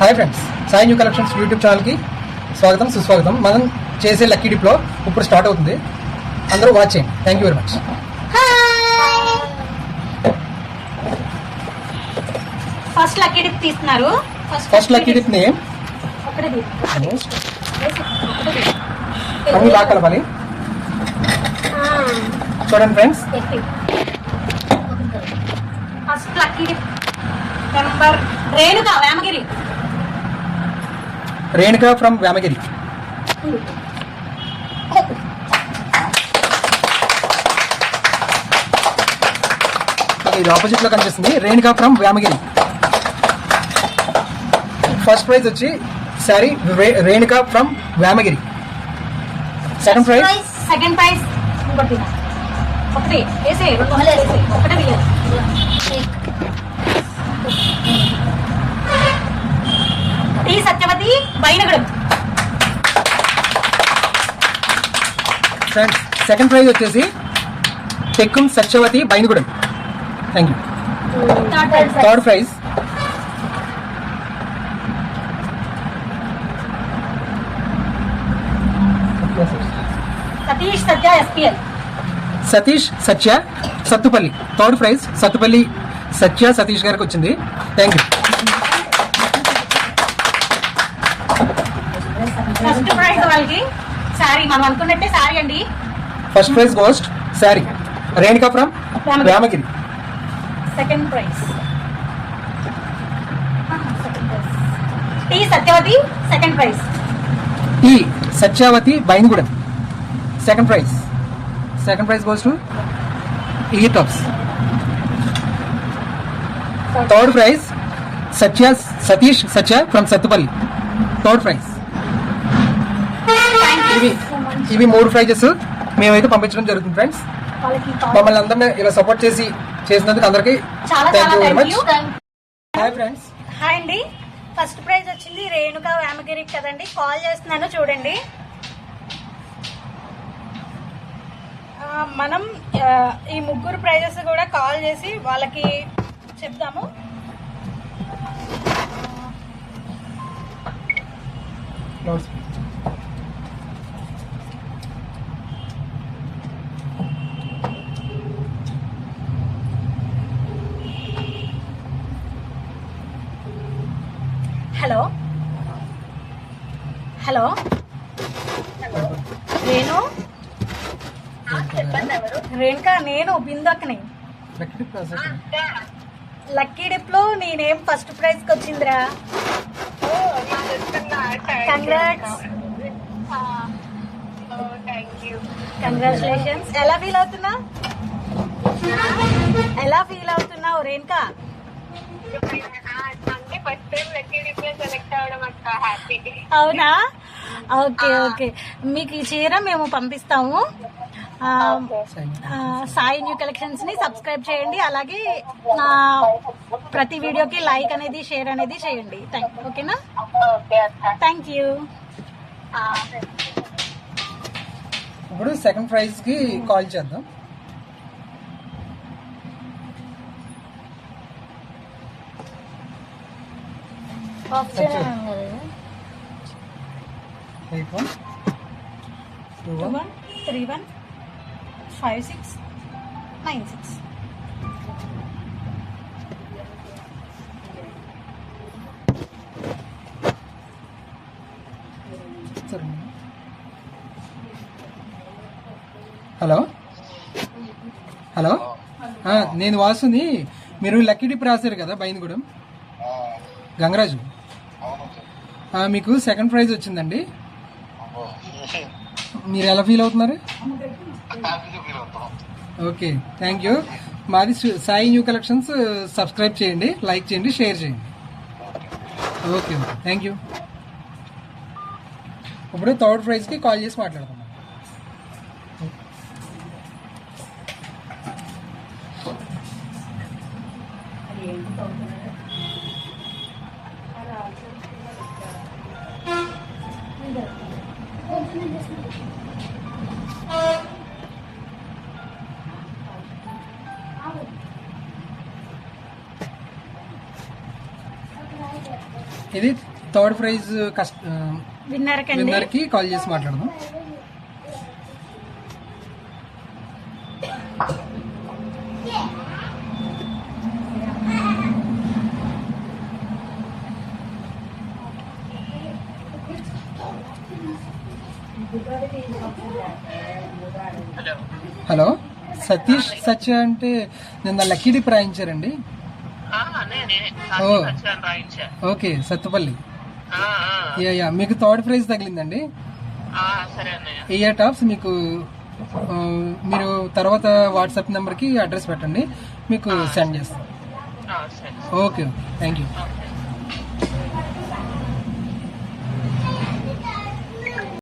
Hi friends, Sai new collections YouTube ఛానల్కి స్వాగతం సుస్వాగతం. మనం చేసే లక్కీ డిప్లో ఇప్పుడు స్టార్ట్ అవుతుంది. అందరూ వాచ్ చేయండి. Thank you very much. First lucky dip తీస్తున్నారు. ఫస్ట్ లక్కీ డిప్ నేమ్ అన్ని బాగా కలపాలి. చూడండి friends, first lucky dip number Renuka Vemagiri. Renuka from Vemagiri. ఇది ఆపోజిట్ లో కనిపిస్తుంది. Renuka from Vemagiri. First prize వచ్చి sorry Renuka from Vemagiri. Second prize ఒకటి వేసే ఒకటే తీయాలి. T Satyavathi Bainagudem. Second prize వచ్చేసి టెక్కుం Satyavathi Bainagudem. Thank you. Third prize Satish Satya ఎస్పీఎల్. సతీష్ సత్య సత్తుపల్లి. థర్డ్ ప్రైజ్ సత్తుపల్లి సత్య సతీష్ గారికి వచ్చింది. Thank you. ఫస్ట్ ప్రైజ్ వాళ్ళకి సారీ, మనం అనుకున్నట్టే సారీ అండి. First prize goes to sorry Renuka from Vemagiri. Second prize T Satyavathi. Second prize T Satyavathi Bainagudem. Second prize goes to ఈ టాప్స్. Third prize Satish Satya from Sathupalli. Third prize. ఇవి 3 ప్రైజెస్ మేమైతే పంపించడం జరుగుతుంది ఫ్రెండ్స్. మమ్మల్ని అందరినీ ఇలా సపోర్ట్ చేసినందుకు అందరికి thank you very much. Hi friends. Hi అండి. ఫస్ట్ ప్రైజ్ వచ్చింది రేణుక వేమగిరి కదండి. కాల్ చేస్తున్నాను చూడండి. మనం ఈ 3 ప్రైజెస్ కూడా కాల్ చేసి వాళ్ళకి చెప్దాము. హలో హలో రేణు రేణుక, నేను బిందక్కని. లక్కీ డిప్ లో నేనేం ఫస్ట్ ప్రైజ్ కి వచ్చిందిరా. కంగ్రాచులేషన్స్. ఎలా ఫీల్ అవుతున్నావు రేణుక? అవునా? ఓకే. మీకు ఈ చీర మేము పంపిస్తాము. సాయి న్యూ కలెక్షన్స్ ని సబ్స్క్రైబ్ చేయండి. అలాగే ప్రతి వీడియోకి లైక్ అనేది షేర్ అనేది చేయండి. ఓకేనా? Thank you. ఇప్పుడు సెకండ్ ప్రైజ్ కి కాల్ చేద్దాం. ఆప్షన్ 81315696. హలో నేను వాసుని. మీరు లక్కీ డిప్ రాశారు కదా బైనగూడెం గంగరాజు. మీకు సెకండ్ ప్రైజ్ వచ్చిందండి. మీరు ఎలా ఫీల్ అవుతున్నారు? Okay, thank you. మాది సాయి న్యూ కలెక్షన్స్. సబ్స్క్రైబ్ చేయండి, లైక్ చేయండి, షేర్ చేయండి. Okay, thank you. ఇప్పుడు థర్డ్ ప్రైజ్కి కాల్ చేసి మాట్లాడతాం. ఇది థర్డ్ ప్రైజ్ విన్నర్ కండి. విన్నర్ కి కాల్ చేసి మాట్లాడదాం. హలో సతీష్ సత్య అంటే నిన్న లక్కీ డిప్ రాయించారండి. ఓ ఓకే సత్తుపల్లి. యా మీకు థర్డ్ ప్రైజ్ తగిలిందండి. ఇయర్ టాప్స్ మీకు మీరు తర్వాత వాట్సాప్ నెంబర్ కి అడ్రస్ పెట్టండి, మీకు సెండ్ చేస్తాం. Okay thank you.